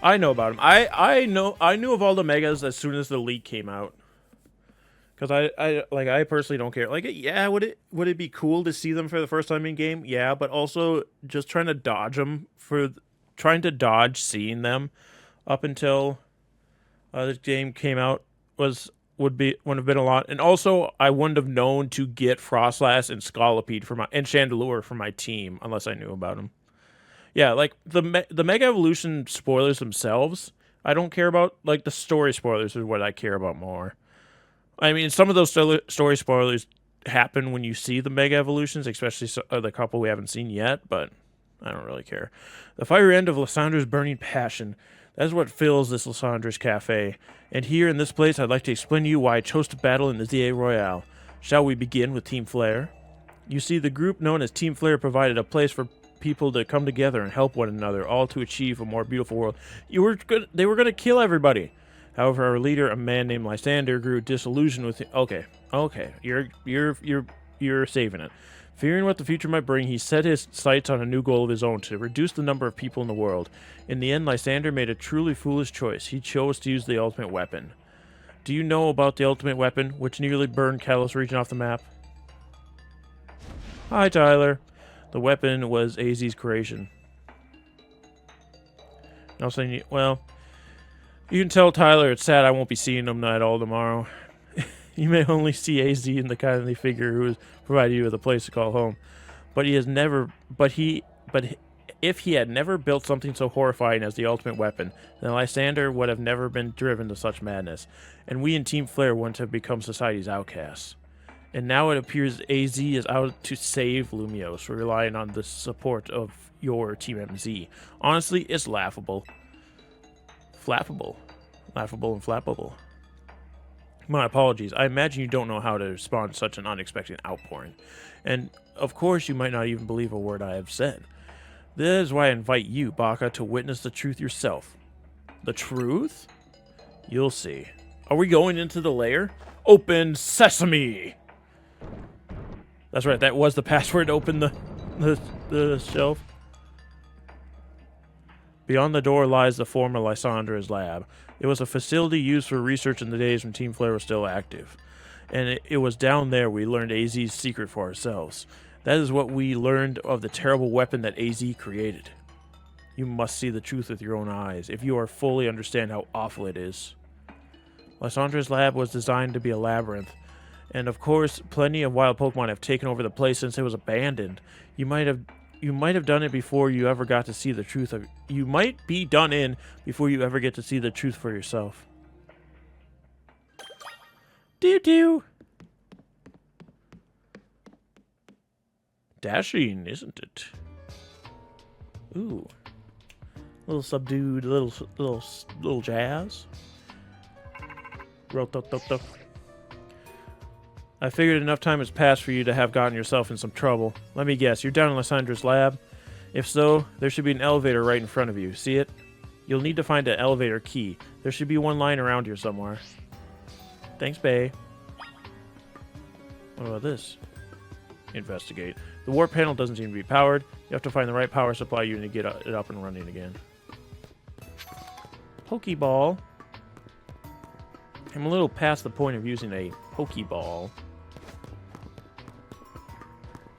I know about him. I knew of all the megas as soon as the leak came out. Because I personally don't care. Like, yeah, would it be cool to see them for the first time in game? Yeah, but also just trying to dodge them trying to dodge seeing them up until this game came out would have been a lot. And also, I wouldn't have known to get Frostlass and Scolipede and Chandelure for my team unless I knew about them. Yeah, like the Mega Evolution spoilers themselves, I don't care about. Like the story spoilers is what I care about more. I mean, some of those story spoilers happen when you see the Mega Evolutions, especially the couple we haven't seen yet, but I don't really care. The fiery end of Lysandra's burning passion. That is what fills this Lysandra's cafe. And here in this place, I'd like to explain to you why I chose to battle in the ZA Royale. Shall we begin with Team Flare? You see, the group known as Team Flare provided a place for people to come together and help one another, all to achieve a more beautiful world. They were going to kill everybody. However, our leader, a man named Lysander, grew disillusioned with him. Okay, you're saving it. Fearing what the future might bring, he set his sights on a new goal of his own, to reduce the number of people in the world. In the end, Lysander made a truly foolish choice. He chose to use the ultimate weapon. Do you know about the ultimate weapon, which nearly burned Kalos region off the map? Hi, Tyler. The weapon was AZ's creation. Now saying, well, you can tell Tyler it's sad I won't be seeing him at all tomorrow. You may only see AZ in the kindly figure who has provided you with a place to call home. But if he had never built something so horrifying as the ultimate weapon, then Lysander would have never been driven to such madness, and we in Team Flare wouldn't have become society's outcasts. And now it appears AZ is out to save Lumiose, relying on the support of your Team MZ. Honestly, it's laughable. Flappable. Laughable and flappable. My apologies. I imagine you don't know how to respond to such an unexpected outpouring. And, of course, you might not even believe a word I have said. This is why I invite you, Baka, to witness the truth yourself. The truth? You'll see. Are we going into the lair? Open sesame! That's right, that was the password to open the shelf. Beyond the door lies the former Lysandra's lab. It was a facility used for research in the days when Team Flare was still active. And it was down there we learned AZ's secret for ourselves. That is what we learned of the terrible weapon that AZ created. You must see the truth with your own eyes, if you are fully understand how awful it is. Lysandra's lab was designed to be a labyrinth. And of course, plenty of wild Pokemon have taken over the place since it was abandoned. You might have done it before you ever got to see the truth of. You might be done in before you ever get to see the truth for yourself. Doo-doo. Dashing, isn't it? Ooh, little subdued, little jazz. Ro-tuk-tuk-tuk. I figured enough time has passed for you to have gotten yourself in some trouble. Let me guess, you're down in Lysandra's lab? If so, there should be an elevator right in front of you. See it? You'll need to find an elevator key. There should be one lying around here somewhere. Thanks, Bae. What about this? Investigate. The warp panel doesn't seem to be powered. You have to find the right power supply unit to get it up and running again. Pokeball. I'm a little past the point of using a Pokeball.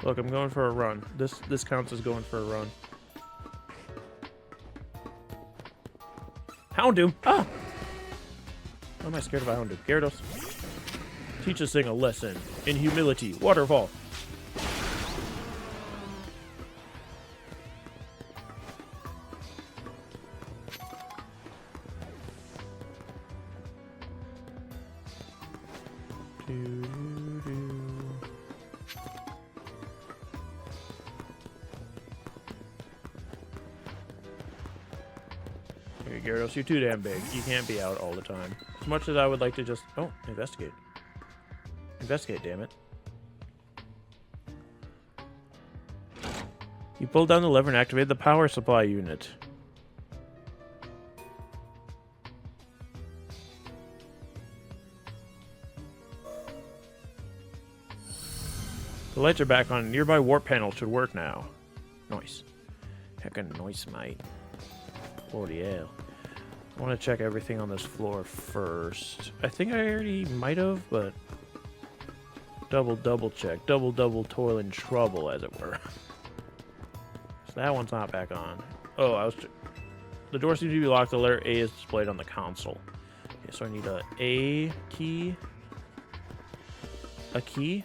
Look, I'm going for a run. This counts as going for a run. Houndoom! Ah! Why am I scared of a Houndoom? Gyarados. Teach this thing a lesson. In humility. Waterfall. Okay, Gyarados, you're too damn big. You can't be out all the time. As much as I would like to just... Oh, investigate. Investigate, damn it. You pulled down the lever and activated the power supply unit. The lights are back on. Nearby warp panel should work now. Nice. Heckin' nice, mate. Bloody hell. I want to check everything on this floor first. I think I already might have, but double check. Double toil and trouble, as it were. So that one's not back on. Oh, the door seems to be locked. The letter A is displayed on the console. Okay, so I need a key. A key.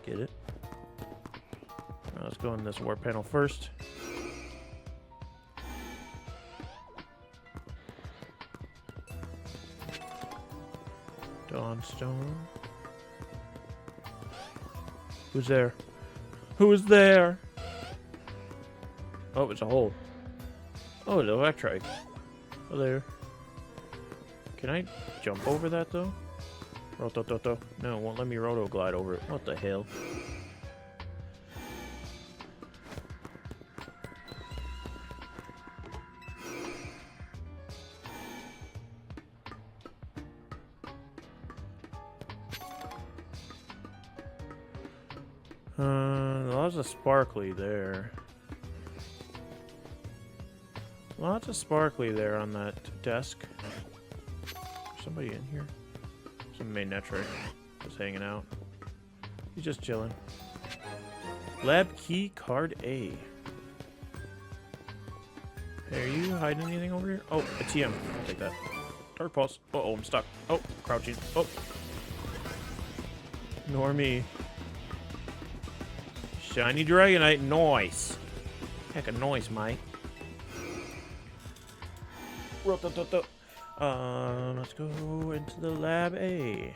Get it. Right, let's go in this warp panel first. Dawnstone. Who's there? Who is there? Oh, it's a hole. Oh, it's electric. Oh, there. Can I jump over that, though? Rotototo. No, it won't let me roto glide over it. What the hell? Lots of sparkly there. Lots of sparkly there on that desk. Somebody in here? Some main netric just hanging out. He's just chilling. Lab key card A. Hey, are you hiding anything over here? Oh, a TM. I'll take that. Dark pulse. Uh-oh, I'm stuck. Oh, crouching. Oh. Ignore me. Shiny Dragonite. Nice. Heck, a noise, mate. Let's go into the lab A.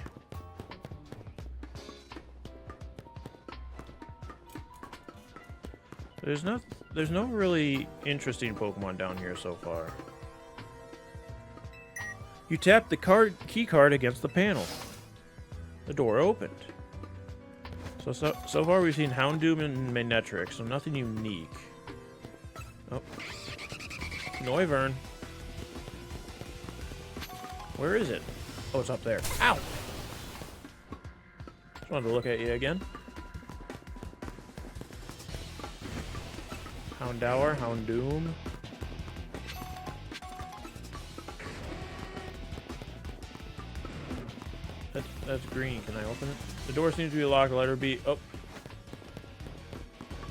There's no really interesting Pokemon down here so far. You tap the key card against the panel. The door opened. So far we've seen Houndoom and Manectric, so nothing unique. Oh. Noivern. Where is it? Oh, it's up there. Ow! Just wanted to look at you again. Houndour, Houndoom. That's green. Can I open it? The door seems to be locked. Letter B. Oh.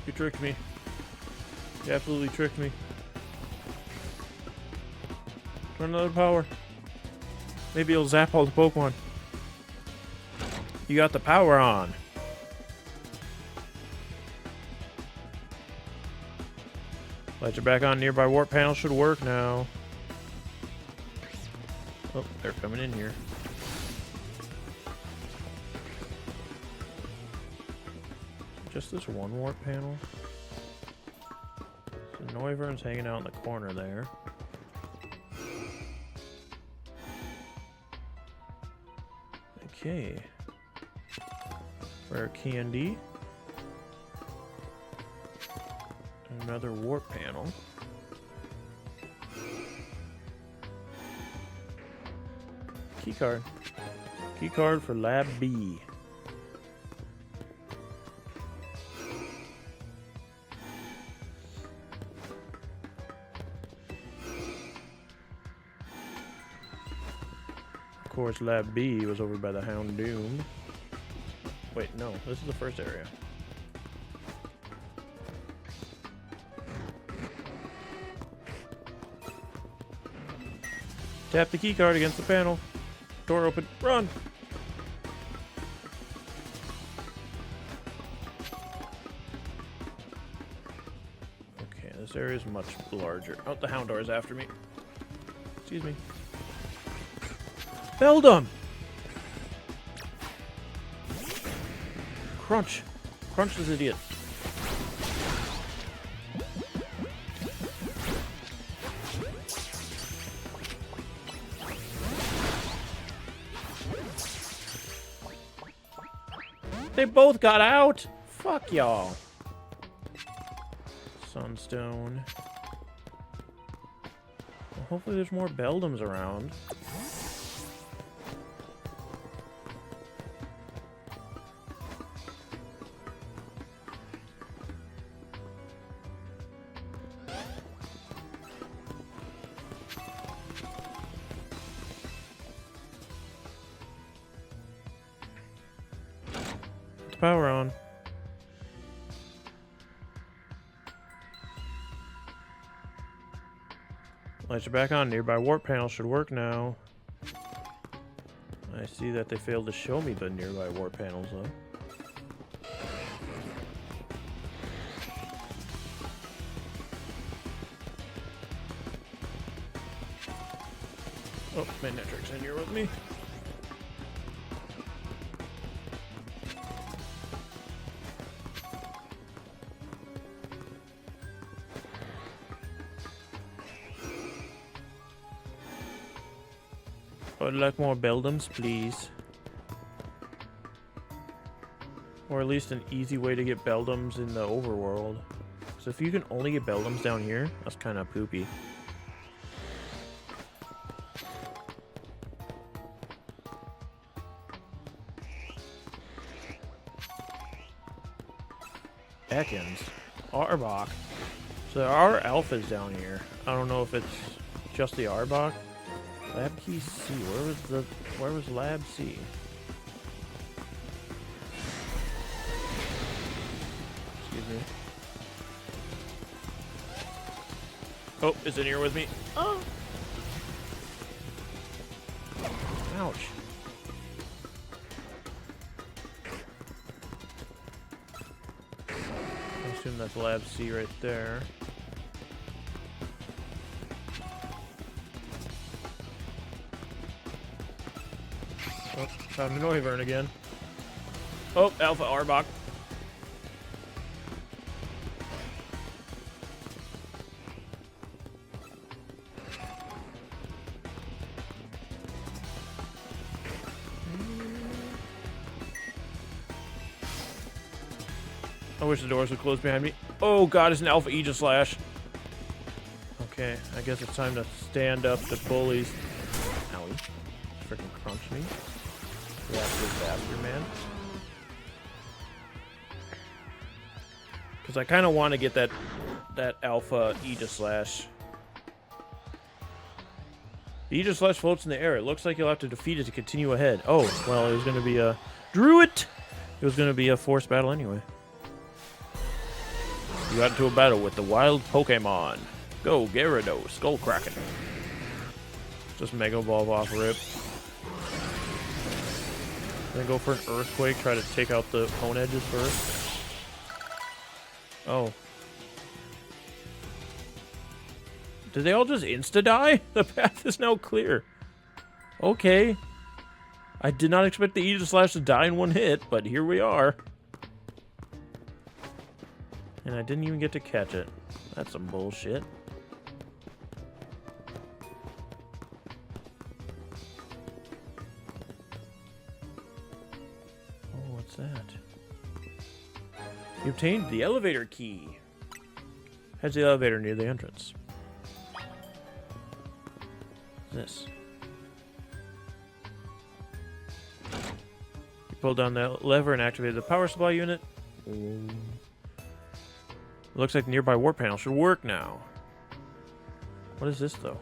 You tricked me. You absolutely tricked me. Turn another power. Maybe it'll zap all the Pokemon. You got the power on. Lights are back on. Nearby warp panel should work now. Oh, they're coming in here. Just this one warp panel. So Noivern's hanging out in the corner there. Okay. Rare candy. Another warp panel. Keycard. Keycard for Lab B. Of course, Lab B was over by the Houndoom. Wait, no, this is the first area. Tap the keycard against the panel. Door open. Run! Okay, this area is much larger. Oh, the Houndour is after me. Excuse me. Beldum! Crunch. Crunch this idiot. They both got out! Fuck y'all. Sunstone. Well, hopefully there's more Beldums around. power on. Lights are back on. Nearby warp panel should work now. I see that they failed to show me the nearby warp panels, though. Oh, Magnetric's in here with me. I'd like more Beldums, please. Or at least an easy way to get Beldums in the overworld. So if you can only get Beldums down here, that's kind of poopy. Ekans. Arbok. So there are alphas down here. I don't know if it's just the Arbok. Lab key C. Where was Lab C? Excuse me. Oh, it's in here with me. Oh. Ouch. I assume that's Lab C right there. Oh, found an Noivern again. Oh, Alpha Arbok. I wish the doors would close behind me. Oh god, it's an Alpha Aegislash. Okay, I guess it's time to stand up the bullies. Owie. Freaking crunch me. That's disaster, man. Because I kind of want to get that Alpha Aegislash. The Aegislash floats in the air. It looks like you'll have to defeat it to continue ahead. Oh, well, it was going to be a Druid. It was going to be a forced battle anyway. You got into a battle with the wild Pokemon. Go, Gyarados, Skullkraken. Just Mega Evolve off rip. Then go for an Earthquake, try to take out the cone edges first. Oh. Did they all just insta-die? The path is now clear. Okay. I did not expect the Aegislash to die in one hit, but here we are. And I didn't even get to catch it. That's some bullshit. Oh, what's that? You obtained the elevator key. Heads the elevator near the entrance. What's this? You pulled down the lever and activated the power supply unit. Ooh. Looks like the nearby warp panel should work now. What is this, though?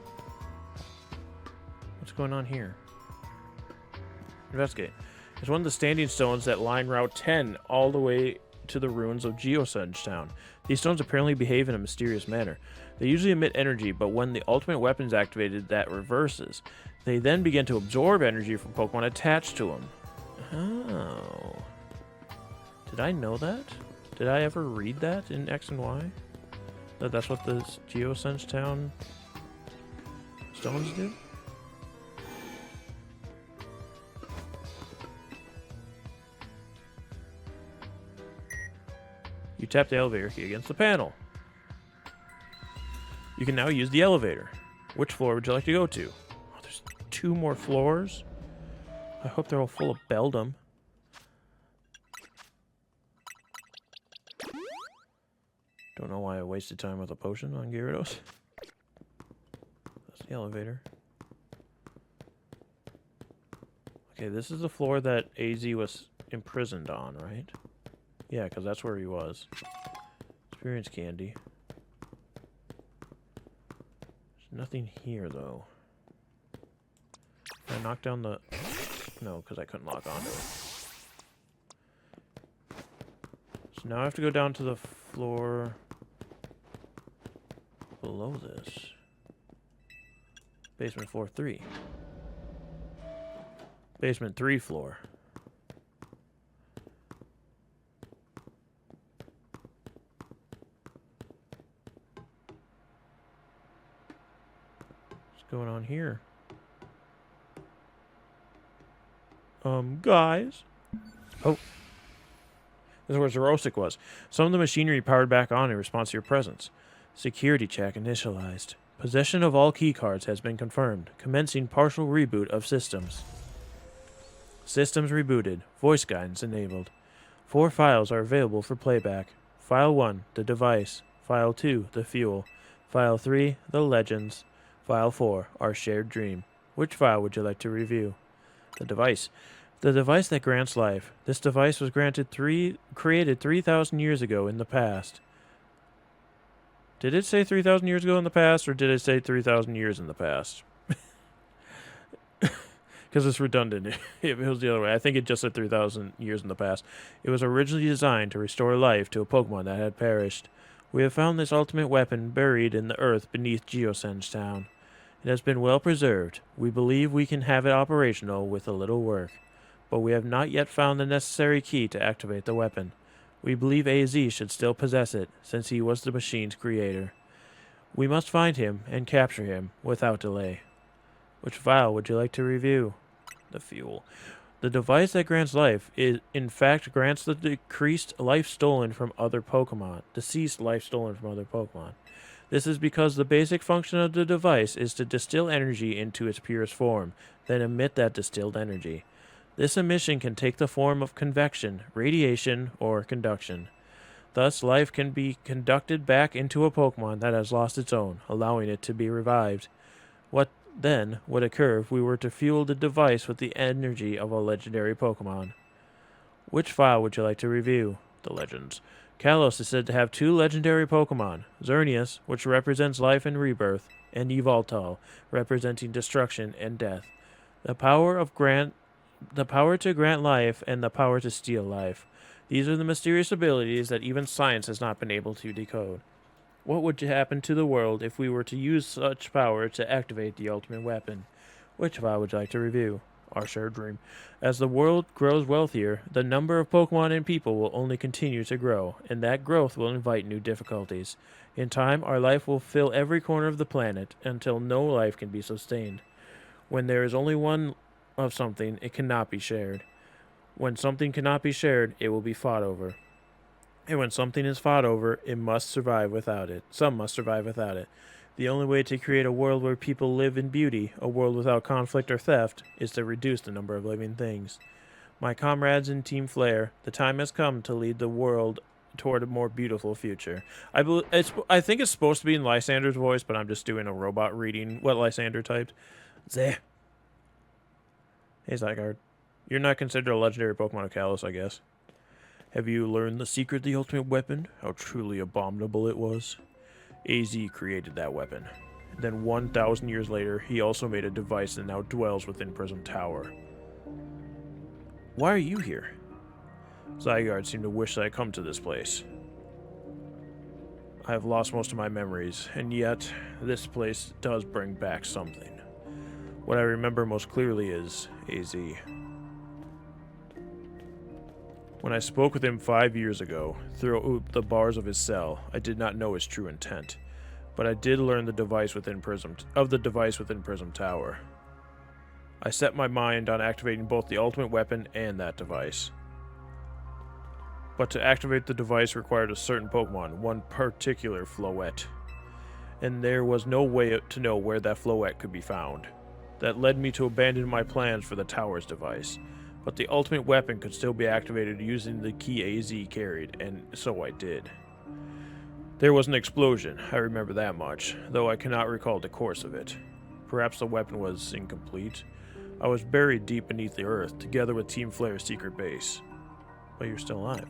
What's going on here? Investigate. It's one of the standing stones that line Route 10 all the way to the ruins of Geosunge Town. These stones apparently behave in a mysterious manner. They usually emit energy, but when the ultimate weapon is activated, that reverses. They then begin to absorb energy from Pokemon attached to them. Oh. Did I know that? Did I ever read that in X and Y? That's what the Geosunge Town stones do? You tap the elevator key against the panel. You can now use the elevator. Which floor would you like to go to? Oh, there's 2 more floors? I hope they're all full of Beldum. Don't know why I wasted time with a potion on Gyarados. That's the elevator. Okay, this is the floor that AZ was imprisoned on, right? Yeah, because that's where he was. Experience candy. There's nothing here, though. Can I knock down the... No, because I couldn't lock onto it. So now I have to go down to the floor below this. Basement floor 3. Basement 3 floor. What's going on here? Guys. Oh. This is where Zorosic was. Some of the machinery powered back on in response to your presence. Security check initialized. Possession of all keycards has been confirmed. Commencing partial reboot of systems. Systems rebooted. Voice guidance enabled. 4 files are available for playback. File 1, the device. File 2, the fuel. File 3, the legends. File 4, our shared dream. Which file would you like to review? The device. The device that grants life. This device was created 3,000 years ago in the past. Did it say 3,000 years ago in the past, or did it say 3,000 years in the past? Because it's redundant. It was the other way. I think it just said 3,000 years in the past. It was originally designed to restore life to a Pokemon that had perished. We have found this ultimate weapon buried in the earth beneath Geosenge Town. It has been well preserved. We believe we can have it operational with a little work. But we have not yet found the necessary key to activate the weapon. We believe AZ should still possess it, since he was the machine's creator. We must find him and capture him without delay. Which file would you like to review? The fuel. The device that grants life in fact grants the decreased life stolen from other Pokemon. Deceased life stolen from other Pokemon. This is because the basic function of the device is to distill energy into its purest form, then emit that distilled energy. This emission can take the form of convection, radiation, or conduction. Thus, life can be conducted back into a Pokemon that has lost its own, allowing it to be revived. What then would occur if we were to fuel the device with the energy of a legendary Pokemon? Which file would you like to review? The Legends. Kalos is said to have 2 legendary Pokemon, Xerneas, which represents life and rebirth, and Yveltal, representing destruction and death. The power to grant life and the power to steal life. These are the mysterious abilities that even science has not been able to decode. What would happen to the world if we were to use such power to activate the ultimate weapon? Which file would you like to review? Our shared dream. As the world grows wealthier, the number of Pokemon and people will only continue to grow, and that growth will invite new difficulties. In time, our life will fill every corner of the planet until no life can be sustained. When there is only one of something, it cannot be shared. When something cannot be shared, it will be fought over. And when something is fought over, it must survive without it. Some must survive without it. The only way to create a world where people live in beauty, a world without conflict or theft, is to reduce the number of living things. My comrades in Team Flare, the time has come to lead the world toward a more beautiful future. I think it's supposed to be in Lysander's voice, but I'm just doing a robot reading what Lysander typed. Zeh. Hey, Zygarde. You're not considered a legendary Pokemon of Kalos, I guess. Have you learned the secret of the ultimate weapon? How truly abominable it was? AZ created that weapon. Then 1,000 years later, he also made a device that now dwells within Prism Tower. Why are you here? Zygarde seemed to wish that I come to this place. I have lost most of my memories, and yet, this place does bring back something. What I remember most clearly is AZ. When I spoke with him 5 years ago, through the bars of his cell, I did not know his true intent, but I did learn the device within Prism Tower. I set my mind on activating both the ultimate weapon and that device. But to activate the device required a certain Pokemon, one particular Floette. And there was no way to know where that Floette could be found. That led me to abandon my plans for the tower's device. But the ultimate weapon could still be activated using the key AZ carried, and so I did. There was an explosion, I remember that much, though I cannot recall the course of it. Perhaps the weapon was incomplete. I was buried deep beneath the earth, together with Team Flare's secret base. But you're still alive.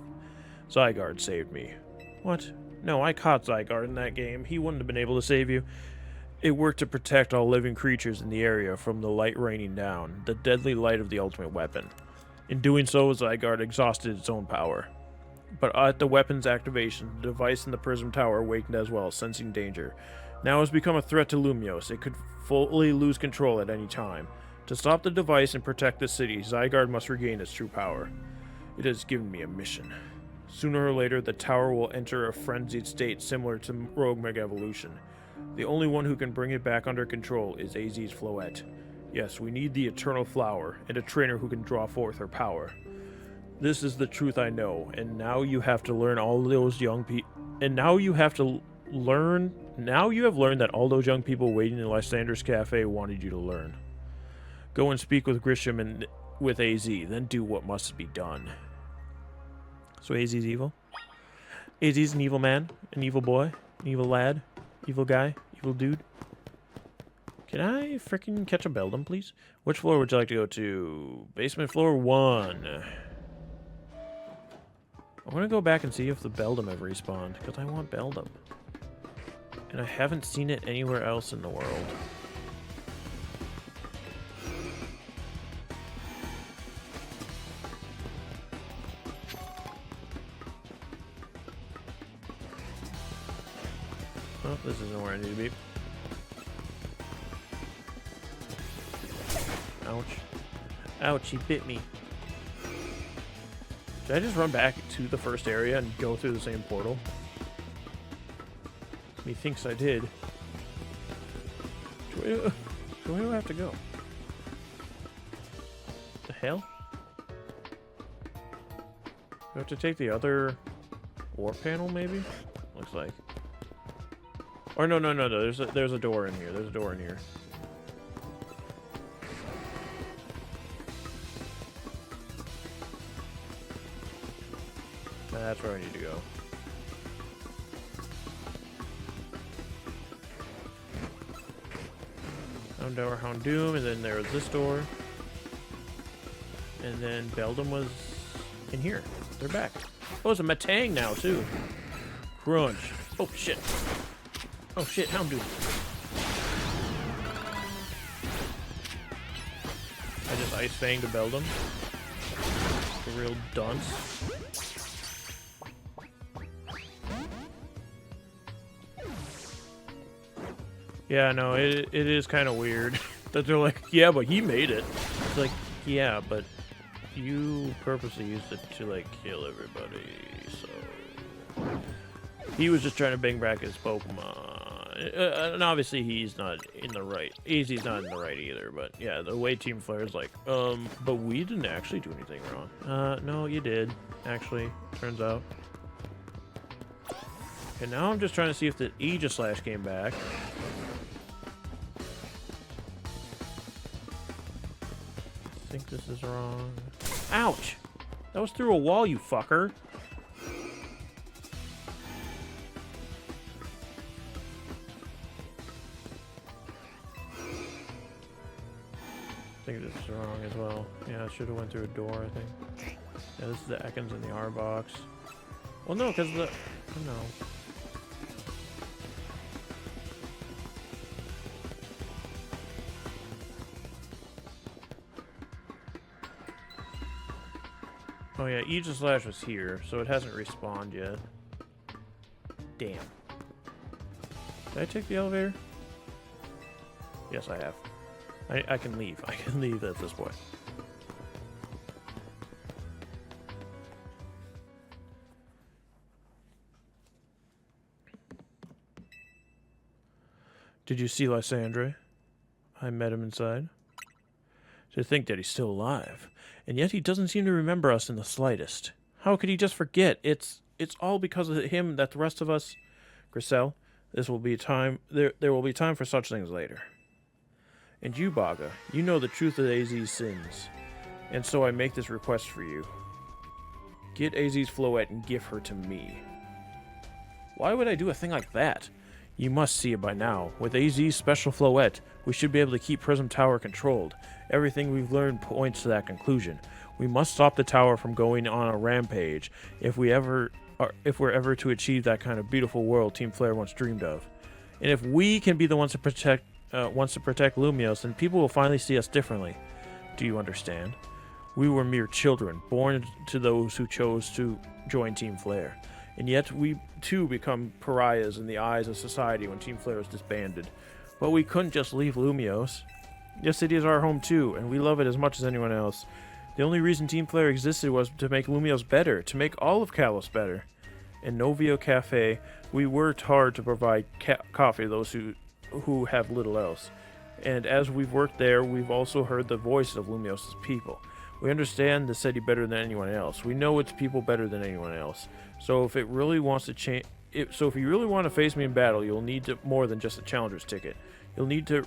Zygarde saved me. What? No, I caught Zygarde in that game. He wouldn't have been able to save you. It worked to protect all living creatures in the area from the light raining down, the deadly light of the ultimate weapon. In doing so, Zygarde exhausted its own power. But at the weapon's activation, the device in the Prism Tower awakened as well, sensing danger. Now it has become a threat to Lumiose. It could fully lose control at any time. To stop the device and protect the city, Zygarde must regain its true power. It has given me a mission. Sooner or later, the tower will enter a frenzied state similar to Rogue Mega Evolution. The only one who can bring it back under control is AZ's Floette. Yes, we need the Eternal Flower, and a trainer who can draw forth her power. This is the truth I know, and now you have to learn all those young people. And now you have to learn. Now you have learned that all those young people waiting in Lysander's cafe wanted you to learn. Go and speak with Grisham and with AZ, then do what must be done. So AZ's evil? AZ's an evil man, an evil boy, an evil lad, evil guy, evil dude. Can I frickin' catch a Beldum, please? Which floor would you like to go to? Basement floor 1. I'm gonna go back and see if the Beldum ever respawned, because I want Beldum. And I haven't seen it anywhere else in the world. Oh, this isn't where I need to be. Ouch. Ouch, he bit me. Did I just run back to the first area and go through the same portal? He thinks I did. So where do I have to go? The hell? Do I have to take the other warp panel, maybe? Looks like. Or no. There's a door in here. There's a door in here. That's where I need to go. Houndour, and then there was this door. And then Beldum was in here. They're back. Oh, it's a Matang now, too. Crunch. Oh, shit. Oh, shit, Houndour. I just Ice Fanged a Beldum. A real dunce. Yeah, no, it is kind of weird that they're like, yeah, but he made it. It's like, yeah, but you purposely used it to, like, kill everybody, so... He was just trying to bring back his Pokemon. And obviously he's not in the right. AZ's not in the right either, but yeah, the way Team Flare's like, but we didn't actually do anything wrong. No, you did, actually, turns out. Okay, now I'm just trying to see if the Aegislash came back. I think this is wrong. Ouch! That was through a wall, you fucker. I think this is wrong as well. Yeah, I should have went through a door, I think. Yeah, this is the Ekans in the R box. Well, no, because the... Oh, no. Oh yeah, Aegislash was here, so it hasn't respawned yet. Damn. Did I take the elevator? Yes, I have. I can leave. I can leave at this point. Did you see Lysandre? I met him inside. To think that he's still alive. And yet he doesn't seem to remember us in the slightest. How could he just forget? It's all because of him that the rest of us... Griselle, this will be time... There will be time for such things later. And you, Baga, you know the truth of AZ's sins. And so I make this request for you. Get AZ's Floette and give her to me. Why would I do a thing like that? You must see it by now. With AZ's special Floette, we should be able to keep Prism Tower controlled. Everything we've learned points to that conclusion. We must stop the tower from going on a rampage if we're ever to achieve that kind of beautiful world Team Flare once dreamed of. And if we can be the ones to protect Lumiose, then people will finally see us differently. Do you understand? We were mere children, born to those who chose to join Team Flare. And yet we too become pariahs in the eyes of society when Team Flare is disbanded. But we couldn't just leave Lumiose. This city is our home too, and we love it as much as anyone else. The only reason Team Flare existed was to make Lumiose better, to make all of Kalos better. In Novio Cafe, we worked hard to provide coffee to those who have little else. And as we've worked there, we've also heard the voices of Lumiose's people. We understand the city better than anyone else. We know its people better than anyone else. So if it really wants to change, if you really want to face me in battle, you'll need more than just a challenger's ticket. You'll need to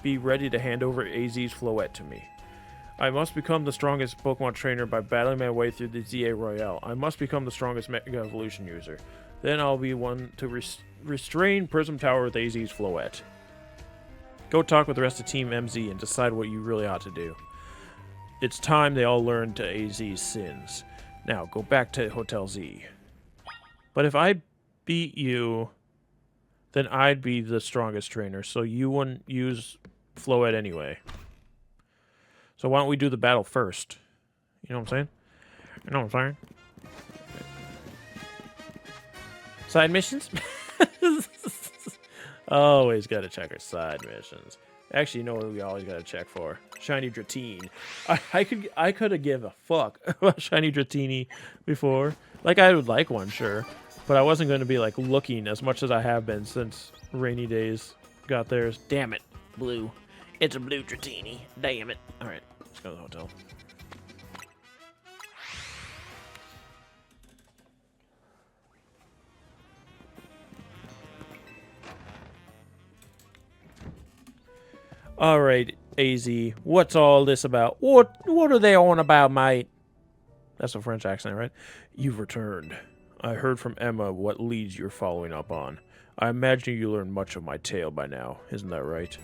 be ready to hand over AZ's Floette to me. I must become the strongest Pokemon trainer by battling my way through the ZA Royale. I must become the strongest Mega Evolution user. Then I'll be one to restrain Prism Tower with AZ's Floette. Go talk with the rest of Team MZ and decide what you really ought to do. It's time they all learn to AZ's sins. Now, go back to Hotel Z. But if I beat you, then I'd be the strongest trainer, so you wouldn't use Floette anyway. So why don't we do the battle first? You know what I'm saying? You know what I'm saying? Side missions? Always gotta check our side missions. Actually, you know what we always gotta check for? Shiny Dratini. I could have give a fuck about Shiny Dratini before. Like, I would like one, sure. But I wasn't going to be, like, looking as much as I have been since Rainy Days got theirs. Damn it, blue. It's a blue Dratini. Damn it. Alright, let's go to the hotel. Alright, AZ, what's all this about? What are they on about, mate? That's a French accent, right? You've returned. I heard from Emma what leads you're following up on. I imagine you learned much of my tale by now, isn't that right?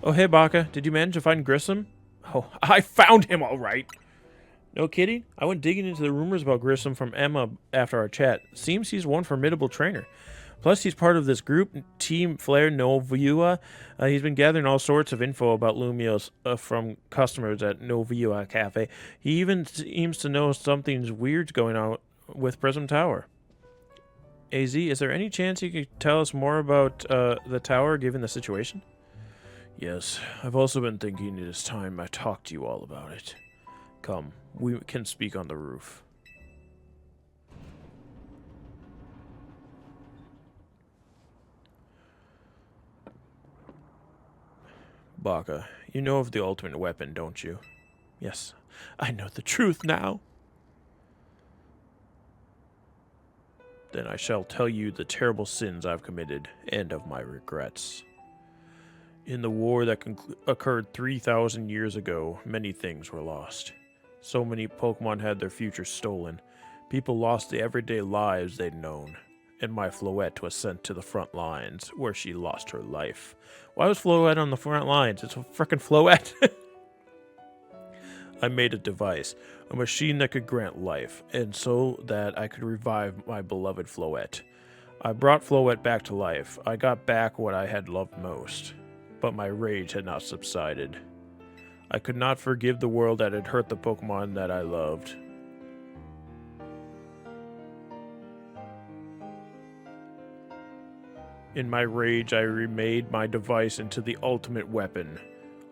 Oh, hey, Baka, did you manage to find Grissom? Oh, I found him all right. No kidding? I went digging into the rumors about Grissom from Emma after our chat. Seems he's one formidable trainer. Plus, he's part of this group, Team Flare Novua. He's been gathering all sorts of info about Lumiose from customers at Novua Cafe. He even seems to know something's weird's going on with Prism Tower. AZ, is there any chance you could tell us more about the tower, given the situation? Yes, I've also been thinking it is time I talk to you all about it. Come, we can speak on the roof. Baka, you know of the ultimate weapon, don't you? Yes, I know the truth now. Then I shall tell you the terrible sins I've committed, and of my regrets. In the war that occurred 3,000 years ago, many things were lost. So many Pokemon had their futures stolen. People lost the everyday lives they'd known. And my Floette was sent to the front lines, where she lost her life. Why was Floette on the front lines? It's a frickin' Floette. I made a device, a machine that could grant life, and so that I could revive my beloved Floette. I brought Floette back to life. I got back what I had loved most. But my rage had not subsided. I could not forgive the world that had hurt the Pokemon that I loved. In my rage, I remade my device into the ultimate weapon.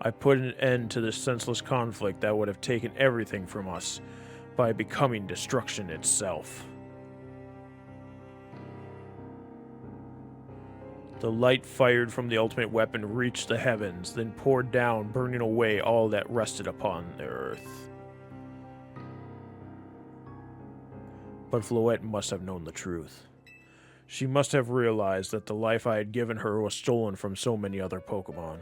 I put an end to this senseless conflict that would have taken everything from us by becoming destruction itself. The light fired from the ultimate weapon reached the heavens, then poured down, burning away all that rested upon the earth. But Floette must have known the truth. She must have realized that the life I had given her was stolen from so many other Pokemon.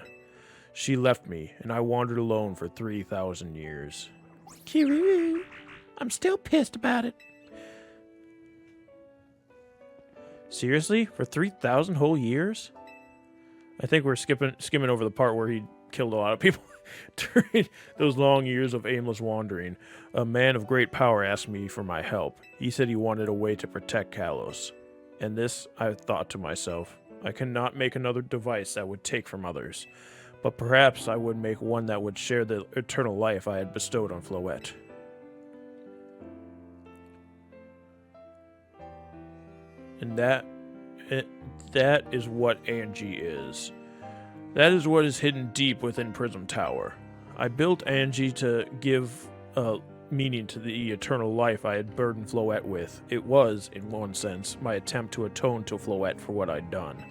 She left me, and I wandered alone for 3,000 years. Kiryu, I'm still pissed about it. Seriously? For 3,000 whole years? I think we're skimming over the part where he killed a lot of people during those long years of aimless wandering. A man of great power asked me for my help. He said he wanted a way to protect Kalos. And this, I thought to myself, I cannot make another device that would take from others. But perhaps I would make one that would share the eternal life I had bestowed on Floette. And that is what Angie is. That is what is hidden deep within Prism Tower. I built Angie to give meaning to the eternal life I had burdened Floette with. It was, in one sense, my attempt to atone to Floette for what I'd done.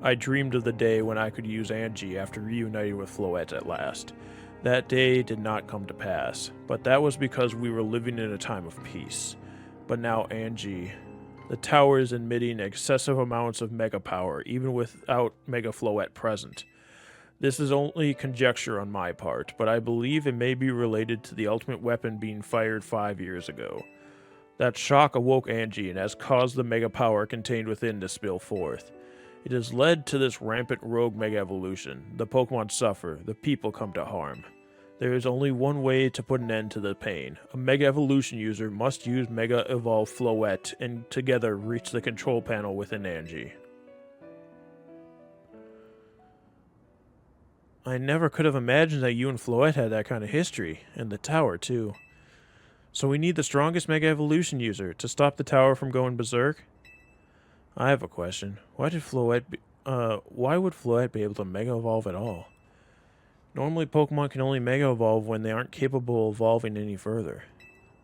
I dreamed of the day when I could use Angie after reuniting with Floette at last. That day did not come to pass, but that was because we were living in a time of peace. But now Angie... The tower is emitting excessive amounts of mega power, even without Mega Floette present. This is only conjecture on my part, but I believe it may be related to the ultimate weapon being fired 5 years ago. That shock awoke Angie and has caused the mega power contained within to spill forth. It has led to this rampant rogue mega evolution. The Pokemon suffer, the people come to harm. There is only one way to put an end to the pain. A Mega Evolution user must use Mega Evolve Floette and together reach the control panel within Angie. I never could have imagined that you and Floette had that kind of history, and the tower too. So we need the strongest Mega Evolution user to stop the tower from going berserk? I have a question. Why would Floette be able to Mega Evolve at all? Normally, Pokemon can only Mega Evolve when they aren't capable of evolving any further.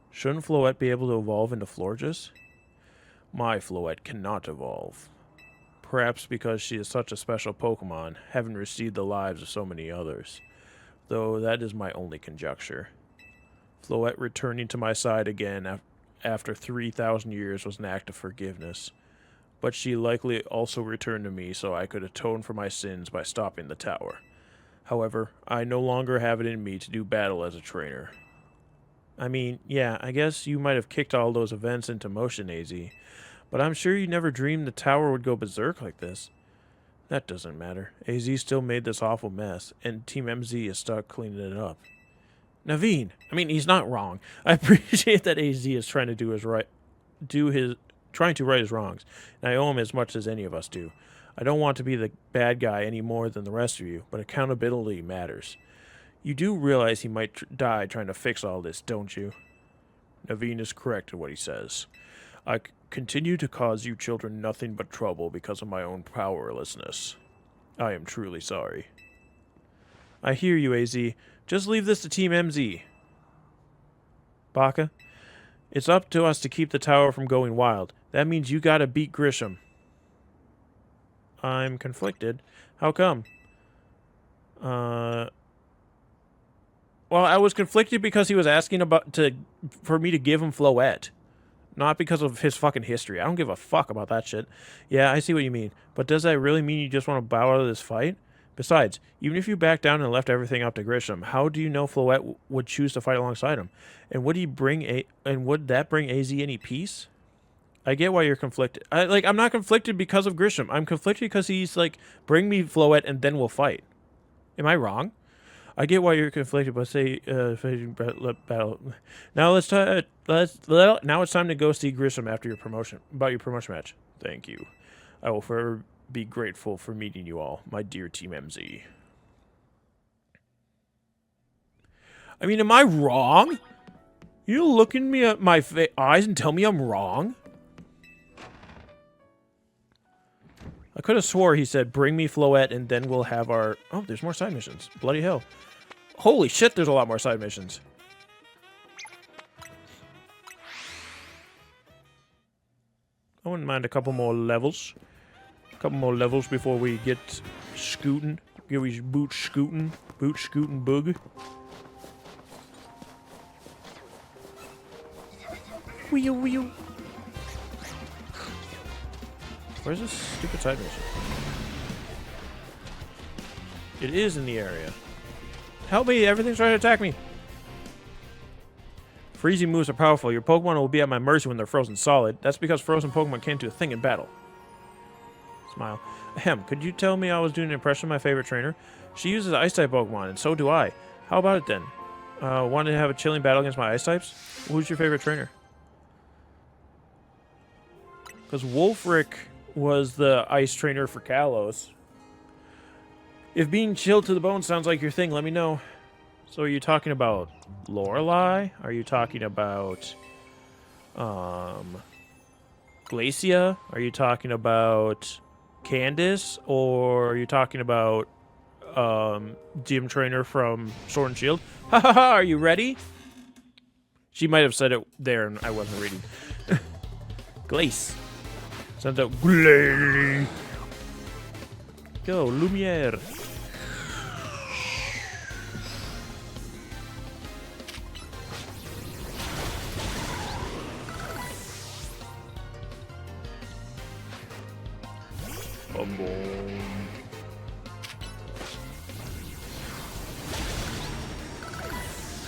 Shouldn't Floette be able to evolve into Florges? My Floette cannot evolve. Perhaps because she is such a special Pokemon, having received the lives of so many others. Though that is my only conjecture. Floette returning to my side again after 3,000 years was an act of forgiveness. But she likely also returned to me so I could atone for my sins by stopping the tower. However, I no longer have it in me to do battle as a trainer. I mean, yeah, I guess you might have kicked all those events into motion, AZ. But I'm sure you never dreamed the tower would go berserk like this. That doesn't matter. AZ still made this awful mess, and Team MZ is stuck cleaning it up. Naveen! I mean, he's not wrong. I appreciate that AZ is trying to trying to right his wrongs, and I owe him as much as any of us do. I don't want to be the bad guy any more than the rest of you, but accountability matters. You do realize he might die trying to fix all this, don't you? Naveen is correct in what he says. I continue to cause you children nothing but trouble because of my own powerlessness. I am truly sorry. I hear you, AZ. Just leave this to Team MZ. Baka, it's up to us to keep the tower from going wild. That means you gotta beat Grisham. I'm conflicted. How come? Well, I was conflicted because he was asking for me to give him Floette. Not because of his fucking history. I don't give a fuck about that shit. Yeah, I see what you mean. But does that really mean you just want to bow out of this fight? Besides, even if you backed down and left everything up to Grisham, how do you know Floette would choose to fight alongside him? And would that bring AZ any peace? I get why you're conflicted. I'm not conflicted because of Grisham. I'm conflicted because he's like, bring me Floette and then we'll fight. Am I wrong? I get why you're conflicted, but battle. Now now it's time to go see Grisham after your promotion match. Thank you. I will forever be grateful for meeting you all, my dear Team MZ. I mean, am I wrong? You look at me at my eyes and tell me I'm wrong? I could have swore he said, bring me Floette and then we'll have our... Oh, there's more side missions. Bloody hell. Holy shit, there's a lot more side missions. I wouldn't mind a couple more levels. A couple more levels before we get scooting. Get we boot scooting boog. Wheel. Where's this stupid side mission? It is in the area. Help me! Everything's trying to attack me! Freezing moves are powerful. Your Pokemon will be at my mercy when they're frozen solid. That's because frozen Pokemon can't do a thing in battle. Smile. Ahem, could you tell me I was doing an impression of my favorite trainer? She uses Ice-type Pokemon, and so do I. How about it then? Want to have a chilling battle against my Ice-types? Who's your favorite trainer? Because Wolfric was the ice trainer for Kalos. If being chilled to the bone sounds like your thing, let me know. So are you talking about Lorelei? Are you talking about Glacia? Are you talking about Candace? Or are you talking about gym trainer from Sword and Shield? Ha ha ha, are you ready? She might have said it there and I wasn't reading. Glace. Sounds out Glace. Go, Lumiere.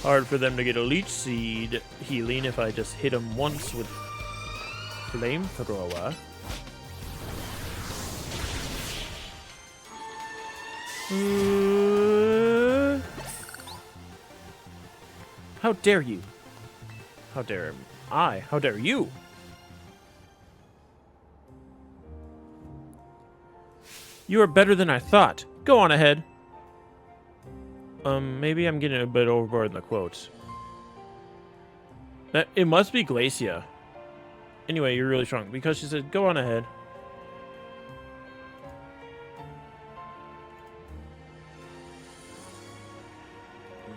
Hard for them to get a leech seed healing if I just hit them once with flamethrower. How dare you? How dare I? How dare you? You are better than I thought. Go on ahead. Maybe I'm getting a bit overboard in the quotes. It must be Glacia. Anyway, you're really strong. Because she said, go on ahead.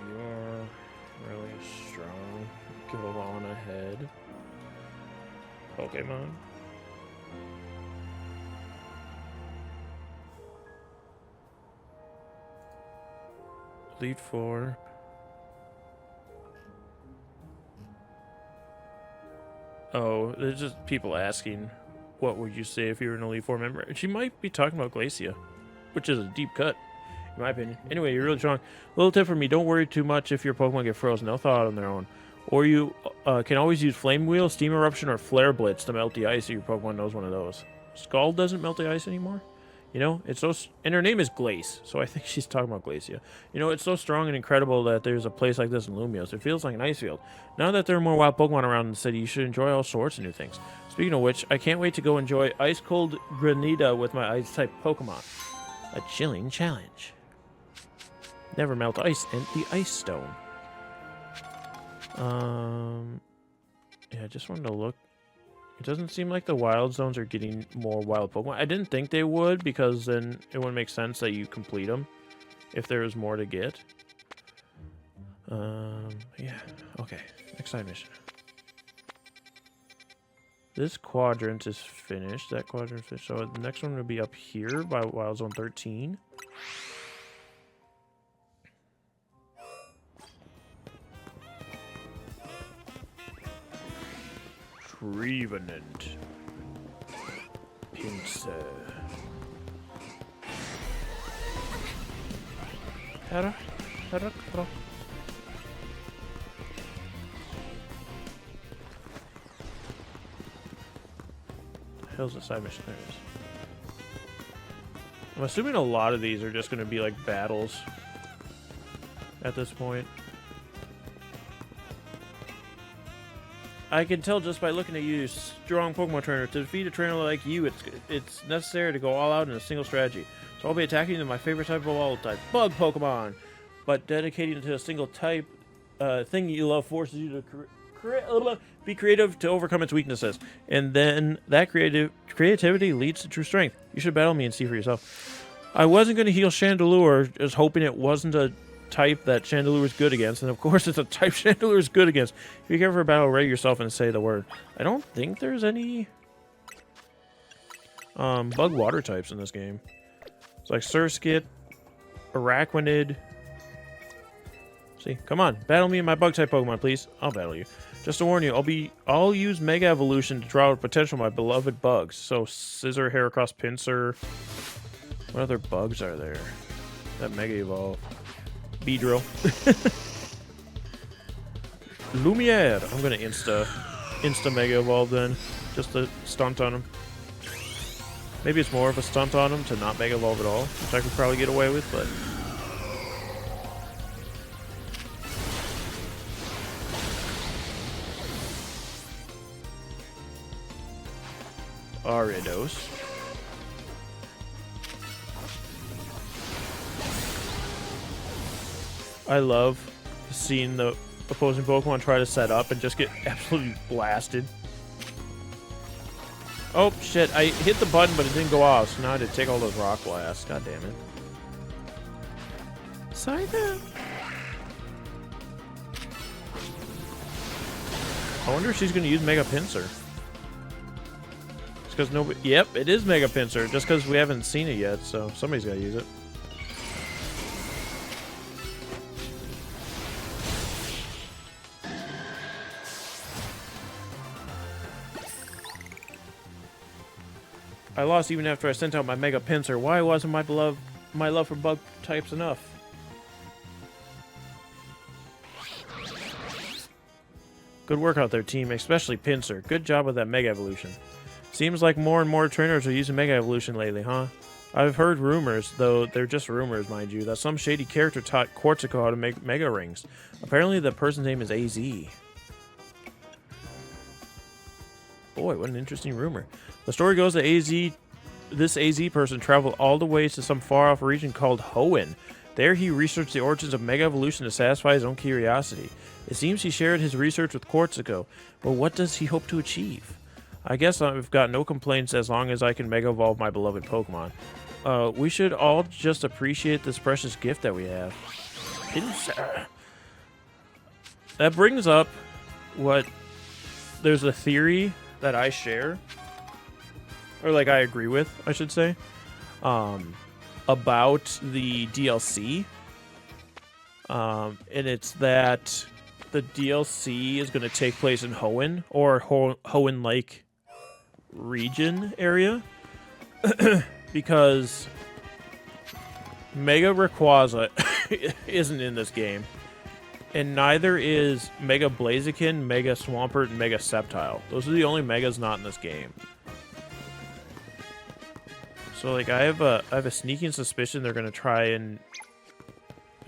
You're really strong. Go on ahead. Pokemon. Elite Four. Oh, there's just people asking, what would you say if you were an Elite Four member? She might be talking about Glacia, which is a deep cut, in my opinion. Anyway, you're really strong. Little tip for me, don't worry too much if your Pokemon get frozen. They'll thaw out on their own. Or you can always use Flame Wheel, Steam Eruption, or Flare Blitz to melt the ice if your Pokemon knows one of those. Scald doesn't melt the ice anymore? You know, it's so... And her name is Glace, so I think she's talking about Glacia. You know, it's so strong and incredible that there's a place like this in Lumiose. It feels like an ice field. Now that there are more wild Pokemon around in the city, you should enjoy all sorts of new things. Speaking of which, I can't wait to go enjoy Ice Cold Granita with my Ice-type Pokemon. A chilling challenge. Never melt ice in the Ice Stone. Yeah, I just wanted to look. It doesn't seem like the wild zones are getting more wild Pokemon. I didn't think they would, because then it wouldn't make sense that you complete them if there was more to get. Yeah. Okay. Next side mission. This quadrant is finished. That quadrant is finished. So the next one would be up here by Wild Zone 13. Trevenant. Pinsir. Hera. Hell's the side mission? There it is. I'm assuming a lot of these are just going to be like battles at this point. I can tell just by looking at you, strong Pokemon trainer. To defeat a trainer like you, it's necessary to go all out in a single strategy. So I'll be attacking my favorite type of all type, Bug Pokemon. But dedicating to a single type thing you love forces you to be creative to overcome its weaknesses. And then that creativity leads to true strength. You should battle me and see for yourself. I wasn't going to heal Chandelure, just hoping it wasn't a type that Chandelure is good against, and of course it's a type Chandelure is good against. If you care for a battle, ready yourself and say the word. I don't think there's any bug water types in this game. It's like Surskit, Araquanid. See, come on, battle me and my bug type Pokemon, please. I'll battle you. Just to warn you, I'll use Mega Evolution to draw out potential of my beloved bugs. So Scizor, Heracross, Pinsir. What other bugs are there that Mega Evolve? Beedrill. Lumiere. I'm gonna insta Mega Evolve then, just to stunt on him. Maybe it's more of a stunt on him to not Mega Evolve at all, which I could probably get away with, but Ariados. I love seeing the opposing Pokemon try to set up and just get absolutely blasted. Oh, shit. I hit the button, but it didn't go off, so now I had to take all those rock blasts. God damn it. Sorry, though. I wonder if she's going to use Mega Pinsir. Just because nobody... Yep, it is Mega Pinsir. Just because we haven't seen it yet, so somebody's got to use it. I lost even after I sent out my Mega Pinsir. Why wasn't my love for bug types enough? Good work out there, team, especially Pinsir. Good job with that Mega Evolution. Seems like more and more trainers are using Mega Evolution lately, huh? I've heard rumors, though they're just rumors, mind you, that some shady character taught Corsico how to make Mega Rings. Apparently the person's name is AZ. Boy, what an interesting rumor. The story goes that this AZ person traveled all the way to some far-off region called Hoenn. There he researched the origins of Mega Evolution to satisfy his own curiosity. It seems he shared his research with Corsico, but what does he hope to achieve? I guess I've got no complaints as long as I can Mega Evolve my beloved Pokemon. We should all just appreciate this precious gift that we have. That brings up what... There's a theory that I share, or like I agree with, I should say, about the DLC. And it's that the DLC is going to take place in Hoenn, or Hoenn-like region area, because Mega Rayquaza isn't in this game. And neither is Mega Blaziken, Mega Swampert, and Mega Sceptile. Those are the only Megas not in this game. So, like, I have a sneaking suspicion they're gonna try and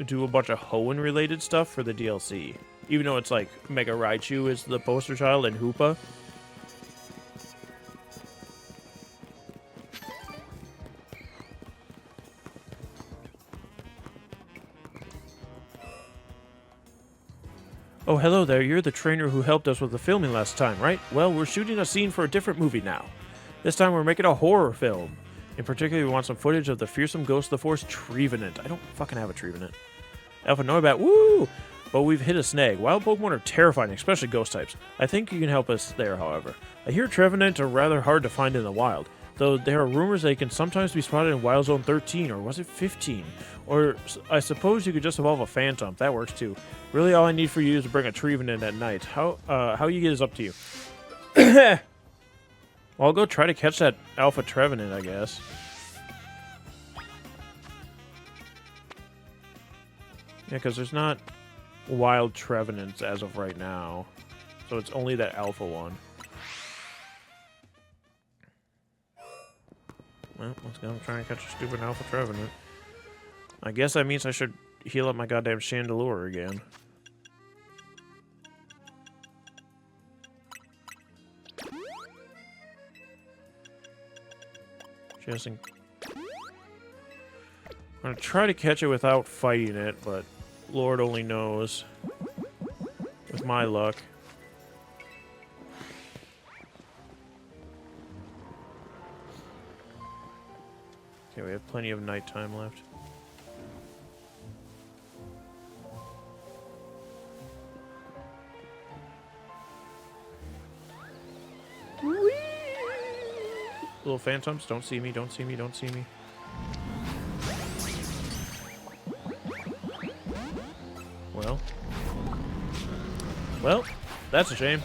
do a bunch of Hoenn-related stuff for the DLC. Even though it's like Mega Raichu is the poster child and Hoopa. Oh, hello there. You're the trainer who helped us with the filming last time, right? Well, we're shooting a scene for a different movie now. This time we're making a horror film. In particular, we want some footage of the fearsome ghost of the forest, Trevenant. I don't fucking have a Trevenant. Alpha Noibat, woo! But we've hit a snag. Wild Pokemon are terrifying, especially ghost types. I think you can help us there, however. I hear Trevenant are rather hard to find in the wild, though there are rumors they can sometimes be spotted in Wild Zone 13, or was it 15? Or I suppose you could just evolve a Phantom. That works too. Really, all I need for you is to bring a Trevenant at night. How you get is up to you. Well, I'll go try to catch that Alpha Trevenant, I guess. Yeah, because there's not wild Trevenants as of right now. So it's only that Alpha one. Well, let's go try and catch a stupid Alpha Trevenant. I guess that means I should heal up my goddamn Chandelure again. I'm gonna try to catch it without fighting it, but Lord only knows. With my luck. Okay, we have plenty of nighttime left. Little phantoms, don't see me, don't see me, don't see me. Well, that's a shame.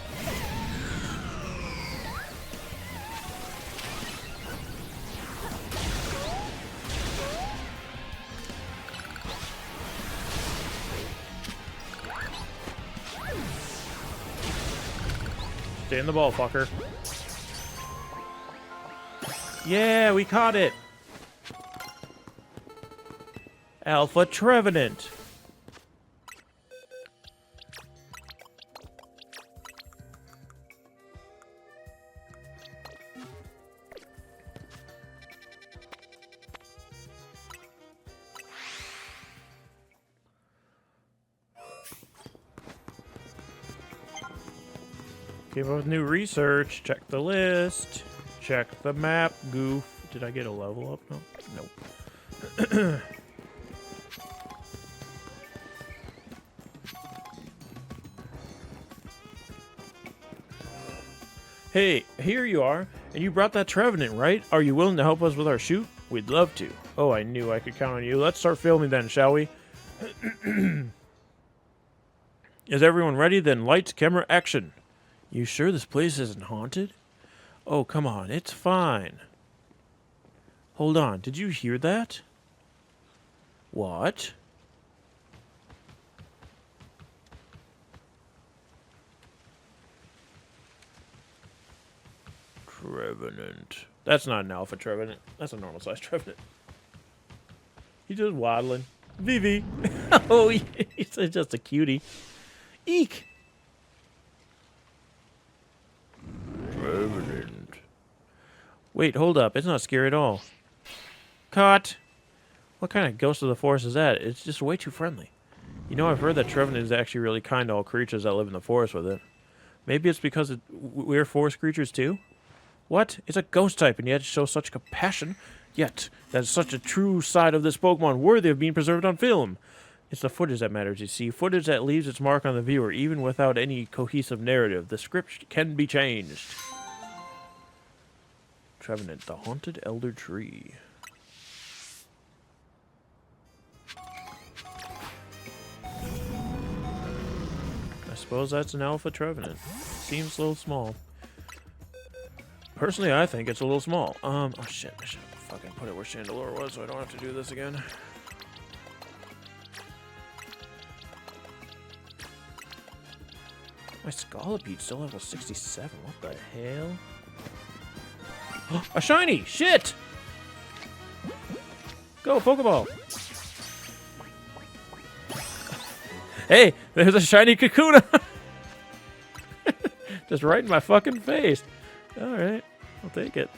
Stay in the ball, fucker. Yeah, we caught it! Alpha Trevenant! Came up with new research. Check the list. Check the map. Goof. Did I get a level up? No. Nope. Hey, here you are. And you brought that Trevenant, right? Are you willing to help us with our shoot? We'd love to. Oh, I knew I could count on you. Let's start filming then, shall we? Is everyone ready? Then lights, camera, action. You sure this place isn't haunted? Oh, come on. It's fine. Hold on. Did you hear that? What? Trevenant. That's not an alpha Trevenant. That's a normal size Trevenant. He's just waddling. Vivi. Oh, he's just a cutie. Eek. Trevenant. Wait, hold up. It's not scary at all. Caught. What kind of ghost of the forest is that? It's just way too friendly. You know, I've heard that Trevenant is actually really kind to all creatures that live in the forest with it. Maybe it's because we're forest creatures too? What? It's a ghost type, and yet it shows such compassion. Yet, that is such a true side of this Pokemon worthy of being preserved on film. It's the footage that matters, you see. Footage that leaves its mark on the viewer, even without any cohesive narrative. The script can be changed. Trevenant, the Haunted Elder Tree. I suppose that's an alpha Trevenant. Seems a little small. Personally, I think it's a little small. Oh shit, I should fucking put it where Chandelure was so I don't have to do this again. My Scalapede's still level 67. What the hell? A shiny! Shit! Go, Pokeball! Hey, there's a shiny Kakuna! Just right in my fucking face. Alright, I'll take it.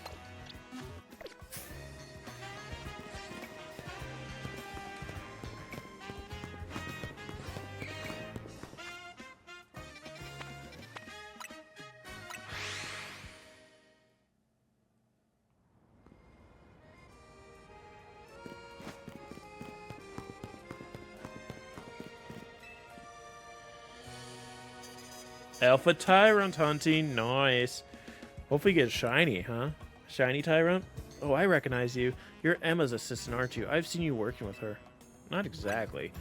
Alpha Tyrant hunting, nice. Hopefully get shiny, huh? Shiny Tyrant? Oh, I recognize you. You're Emma's assistant, aren't you? I've seen you working with her. Not exactly.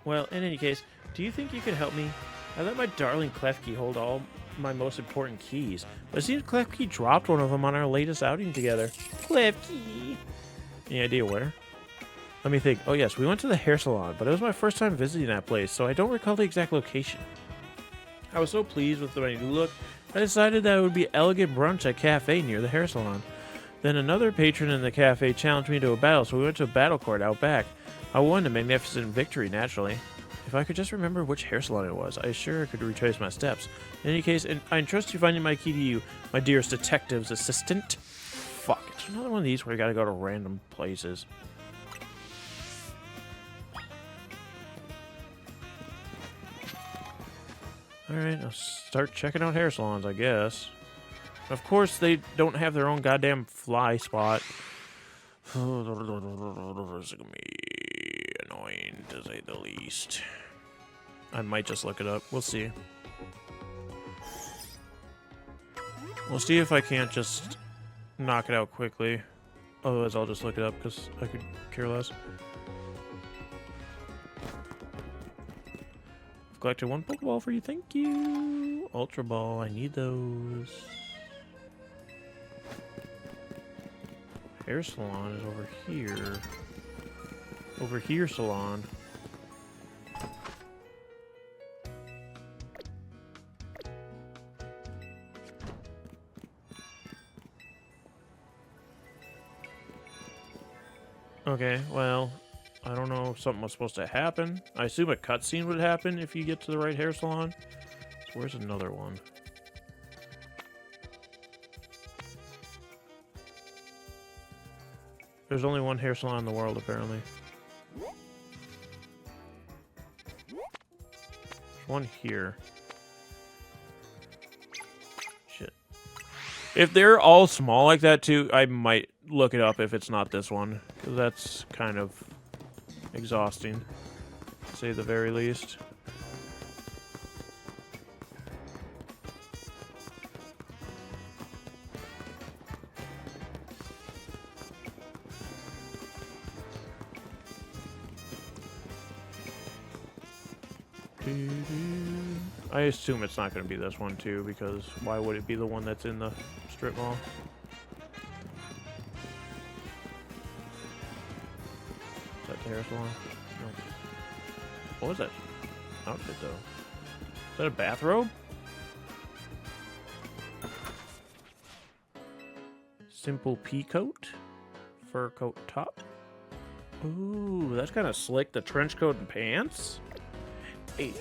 Well, in any case, do you think you could help me? I let my darling Klefki hold all my most important keys, but it seems Klefki dropped one of them on our latest outing together. Klefki! Any idea where? Let me think. Oh yes, we went to the hair salon, but it was my first time visiting that place, so I don't recall the exact location. I was so pleased with my new look, I decided that it would be elegant brunch at a cafe near the hair salon. Then another patron in the cafe challenged me to a battle, so we went to a battle court out back. I won a magnificent victory, naturally. If I could just remember which hair salon it was, I sure could retrace my steps. In any case, I entrust you finding my key to you, my dearest detective's assistant. Fuck, it's another one of these where you gotta go to random places. Alright, I'll start checking out hair salons, I guess. Of course, they don't have their own goddamn fly spot. It's gonna be annoying, to say the least. I might just look it up. We'll see. We'll see if I can't just knock it out quickly. Otherwise, I'll just look it up, because I could care less. Collected one Pokeball for you, thank you. Ultra Ball, I need those. Hair salon is over here. Over here, salon. Okay, well, I don't know if something was supposed to happen. I assume a cutscene would happen if you get to the right hair salon. So where's another one? There's only one hair salon in the world, apparently. There's one here. If they're all small like that too, I might look it up if it's not this one, because that's kind of exhausting, to say the very least. I assume it's not going to be this one too, because why would it be the one that's in the strip mall? Is that the hair salon? No. What was that outfit though? Is that a bathrobe? Simple pea coat, fur coat top. Ooh, that's kind of slick. The trench coat and pants. Ew.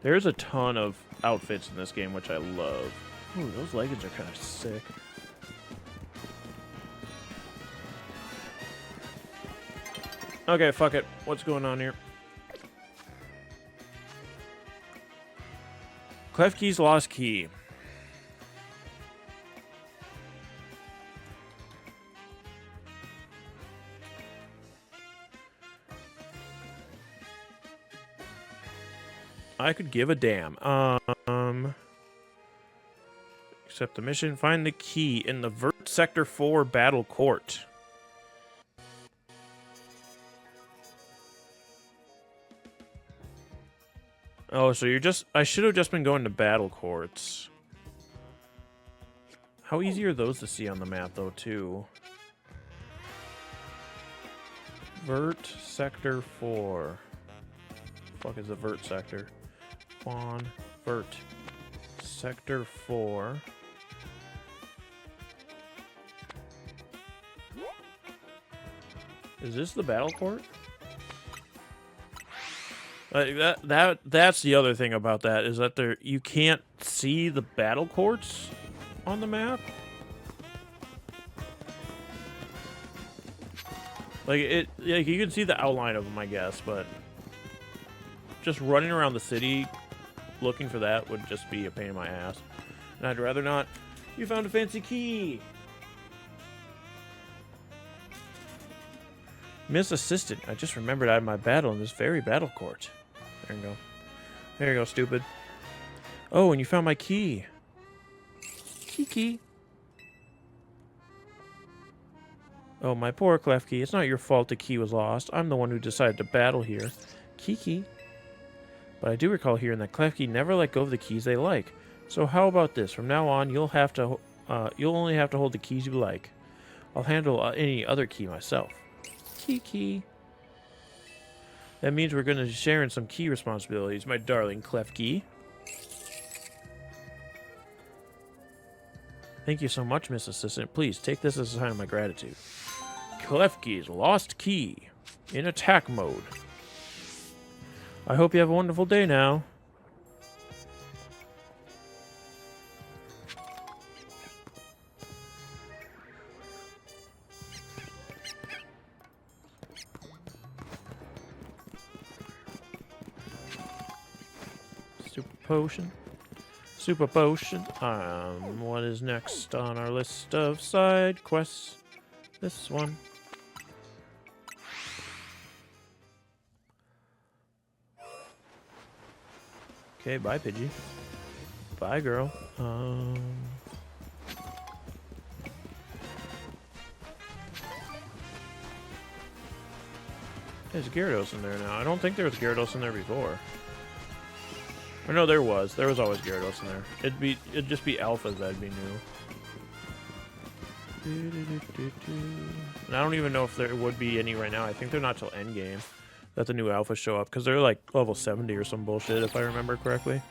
There's a ton of outfits in this game, which I love. Ooh, those leggings are kind of sick. Okay, fuck it. What's going on here? Klefki's lost key. I could give a damn. Accept the mission. Find the key in the Vert Sector 4 Battle Court. Oh, so you're just... I should have just been going to battle courts. How easy are those to see on the map, though, too? Vert Sector 4. Fuck is the Vert Sector? Quan Vert Sector 4. Is this the battle court? That's the other thing about that, is that you can't see the battle courts on the map. Like you can see the outline of them, I guess, but just running around the city looking for that would just be a pain in my ass. And I'd rather not. You found a fancy key. Miss Assistant, I just remembered I had my battle in this very battle court. There you go. There you go, stupid. Oh, and you found my key. Key. Oh, my poor Klefki. It's not your fault the key was lost. I'm the one who decided to battle here. Kiki. But I do recall hearing that Klefki never let go of the keys they like. So how about this? From now on, you'll only have to hold the keys you like. I'll handle any other key myself. Kiki. That means we're going to share in some key responsibilities, my darling Klefki. Thank you so much, Miss Assistant. Please, take this as a sign of my gratitude. Klefki's lost key. In attack mode. I hope you have a wonderful day now. Super potion. What is next on our list of side quests? This one. Okay, bye, Pidgey. Bye, girl. There's Gyarados in there now. I don't think there was Gyarados in there before. Or no, there was. There was always Gyarados in there. It'd just be alphas that'd be new. And I don't even know if there would be any right now. I think they're not till endgame that the new alphas show up, because they're like level 70 or some bullshit, if I remember correctly.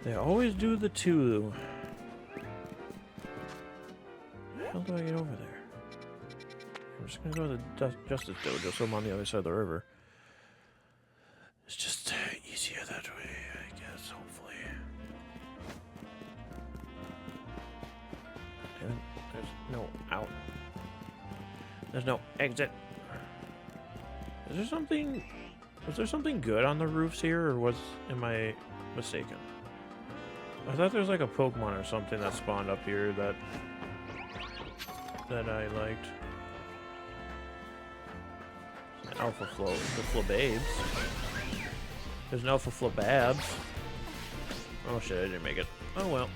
They always do the two. How do I I'm just gonna go to the Justice Dojo so I'm on the other side of the river. It's just easier that way, I guess, hopefully. And there's no out. There's no exit. Is there something... Was there something good on the roofs here, or am I mistaken? I thought there was like a Pokemon or something that spawned up here that I liked. An Alpha Flow, the Flababes. There's an Alpha Flababs. Oh shit, I didn't make it. Oh well.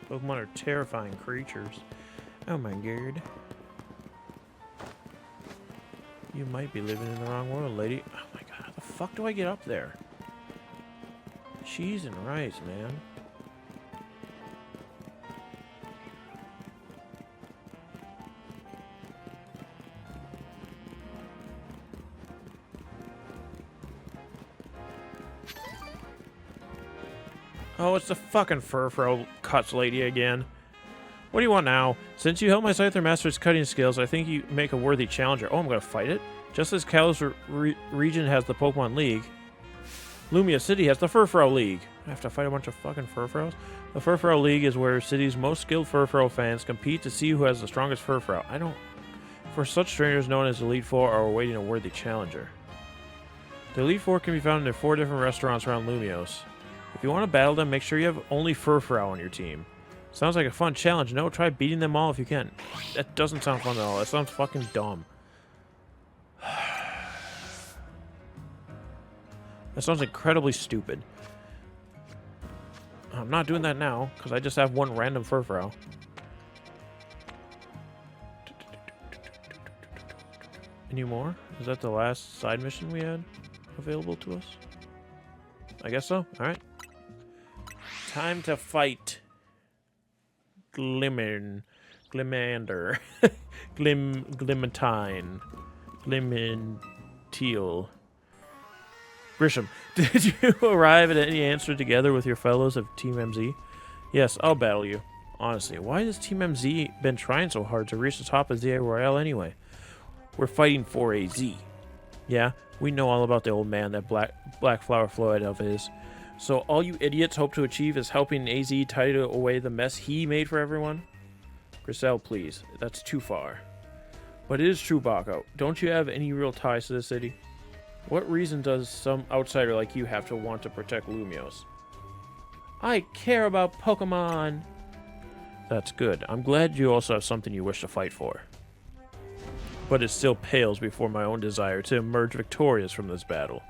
Pokemon are terrifying creatures. Oh my god. You might be living in the wrong world, lady. Oh my god, how the fuck do I get up there? Cheese and rice, man. Oh, it's the fucking Furfrou cuts lady again. What do you want now? Since you helped my Scyther master its cutting skills, I think you make a worthy challenger. Oh, I'm gonna fight it? Just as Kalos region has the Pokemon League, Lumiose City has the Furfrou League. I have to fight a bunch of fucking Furfrous? The Furfrou League is where city's most skilled Furfrou fans compete to see who has the strongest Furfrou. For such trainers known as Elite Four are awaiting a worthy challenger. The Elite Four can be found in 4 different restaurants around Lumiose. If you want to battle them, make sure you have only Furfrou on your team. Sounds like a fun challenge. No, try beating them all if you can. That doesn't sound fun at all. That sounds fucking dumb. That sounds incredibly stupid. I'm not doing that now, because I just have one random Furfrou. Any more? Is that the last side mission we had available to us? I guess so. Alright. Time to fight Glimander. Glimentine. Glimenteal. Grisham, did you arrive at any answer together with your fellows of Team MZ? Yes, I'll battle you. Honestly, why has Team MZ been trying so hard to reach the top of ZA Royale anyway? We're fighting for AZ. Yeah, we know all about the old man that Black Flower Floyd of his. So all you idiots hope to achieve is helping AZ tidy away the mess he made for everyone? Griselle, please. That's too far. But it is true, Bako. Don't you have any real ties to the city? What reason does some outsider like you have to want to protect Lumiose? I care about Pokemon! That's good. I'm glad you also have something you wish to fight for. But it still pales before my own desire to emerge victorious from this battle.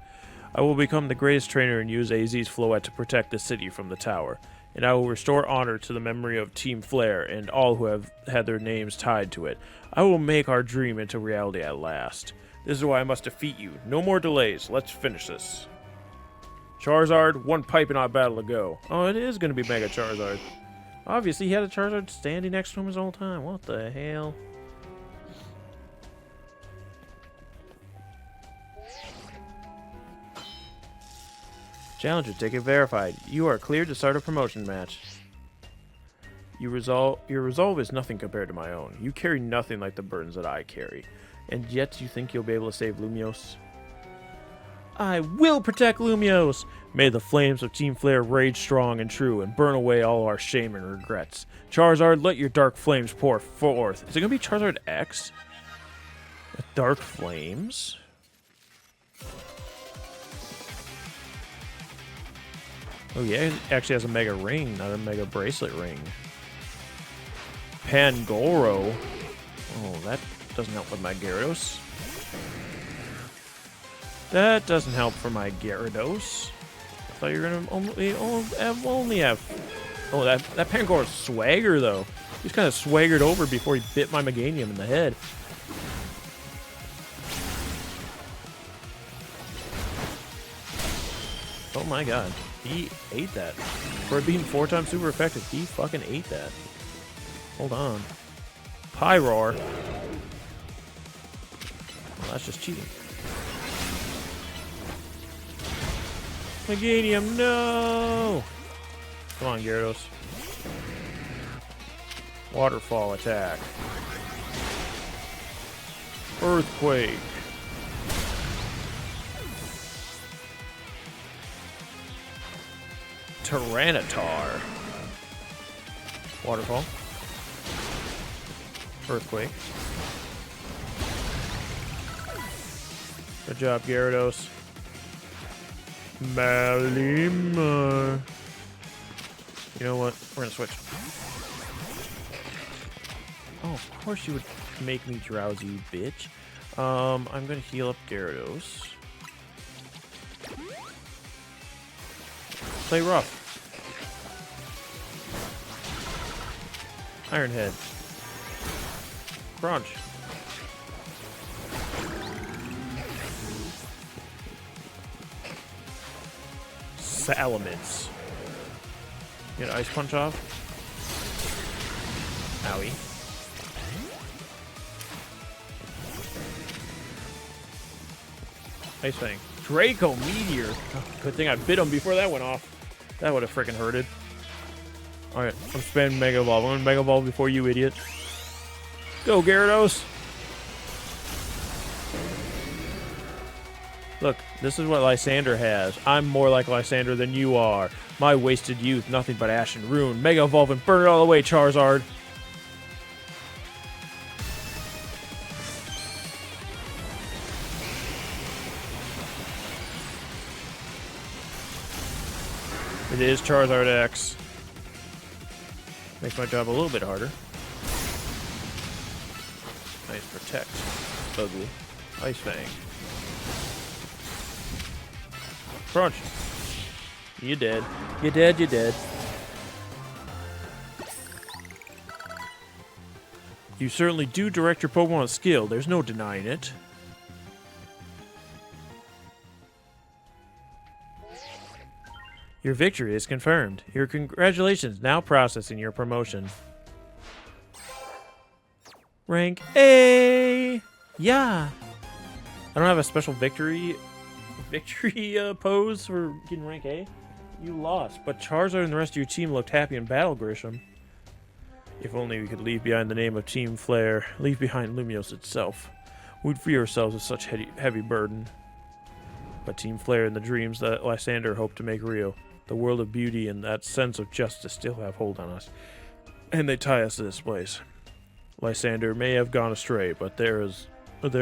I will become the greatest trainer and use AZ's Floette to protect the city from the tower, and I will restore honor to the memory of Team Flare and all who have had their names tied to it. I will make our dream into reality at last. This is why I must defeat you. No more delays. Let's finish this. Charizard, one Piping battle to go. Oh, it is going to be Mega Charizard. Obviously, he had a Charizard standing next to him his whole time. What the hell? Challenger ticket verified. You are cleared to start a promotion match. Your resolve is nothing compared to my own. You carry nothing like the burdens that I carry. And yet you think you'll be able to save Lumiose? I will protect Lumiose! May the flames of Team Flare rage strong and true and burn away all our shame and regrets. Charizard, let your dark flames pour forth. Is it going to be Charizard X? With dark flames? Oh yeah, it actually has a Mega Ring, not a Mega Bracelet Ring. Pangoro. Oh, that doesn't help with my Gyarados. That doesn't help for my Gyarados. I thought you were gonna only have. Oh, that Pangoro's swagger though. He's kind of swaggered over before he bit my Meganium in the head. Oh my god, he ate that. For it being 4 times super effective, he fucking ate that. Hold on. Pyroar. Well, that's just cheating. Meganium, no! Come on, Gyarados. Waterfall attack. Earthquake. Tyranitar. Waterfall. Earthquake. Good job, Gyarados. Malimar. You know what? We're gonna switch. Oh, of course you would make me drowsy, you bitch. I'm gonna heal up Gyarados. Play rough. Iron Head. Crunch. Salamence. Get Ice Punch off. Owie. Ice Fang. Draco Meteor. Oh, good thing I bit him before that went off. That would have freaking hurted. Alright, I'm spamming Mega Evolve. I'm gonna Mega Evolve before you, idiot. Go, Gyarados! Look, this is what Lysander has. I'm more like Lysander than you are. My wasted youth, nothing but ash and ruin. Mega Evolve and burn it all away, Charizard. It is Charizard X. Makes my job a little bit harder. Nice Protect. Ugly. Ice Fang. Crunch. You dead. You dead, you dead. You certainly do direct your Pokemon with skill. There's no denying it. Your victory is confirmed. Your congratulations. Now processing your promotion. Rank A! Yeah! I don't have a special victory pose for getting rank A. You lost, but Charizard and the rest of your team looked happy in battle, Grisham. If only we could leave behind the name of Team Flare, leave behind Lumiose itself. We'd free ourselves of such heavy burden. But Team Flare and the dreams that Lysander hoped to make real, the world of beauty and that sense of justice still have hold on us. And they tie us to this place. Lysander may have gone astray, but there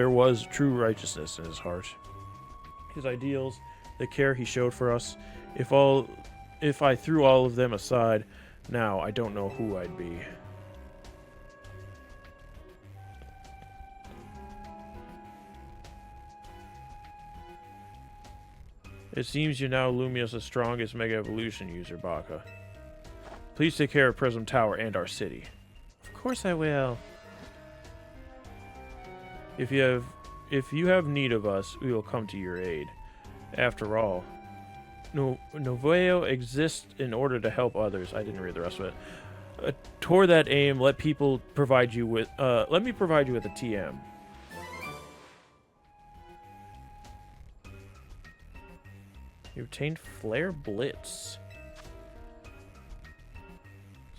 was true righteousness in his heart. His ideals, the care he showed for us, if I threw all of them aside, now I don't know who I'd be. It seems you're now Lumiose's strongest Mega Evolution user, Baka. Please take care of Prism Tower and our city. Of course I will. If you have need of us, we will come to your aid. After all, Noveo exists in order to help others. I didn't read the rest of it. Toward that aim, let me provide you with a TM. You obtained Flare Blitz.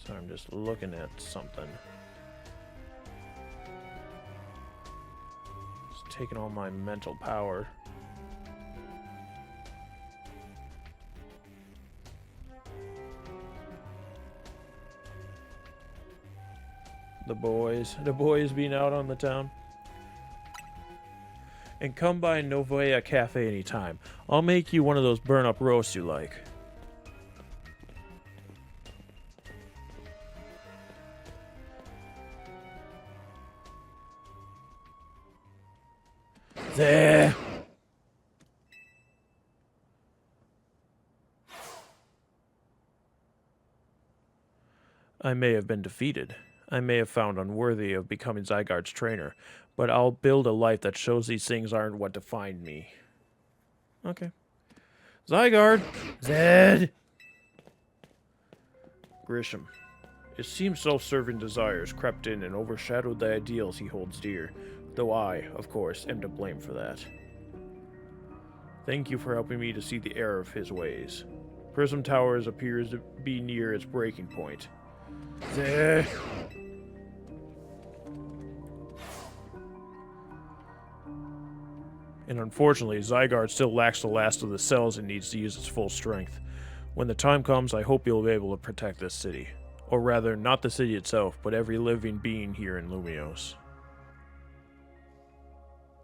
So I'm just looking at something. It's taking all my mental power. The boys being out on the town. And come by Novea Cafe anytime. I'll make you one of those burn-up roasts you like. There! I may have been defeated. I may have found unworthy of becoming Zygarde's trainer, but I'll build a life that shows these things aren't what defined me. Okay. Zygarde! Zed! Grisham. It seems self-serving desires crept in and overshadowed the ideals he holds dear, though I, of course, am to blame for that. Thank you for helping me to see the error of his ways. Prism Towers appears to be near its breaking point. There. And unfortunately, Zygarde still lacks the last of the cells it needs to use its full strength. When the time comes, I hope you'll be able to protect this city. Or rather, not the city itself, but every living being here in Lumiose.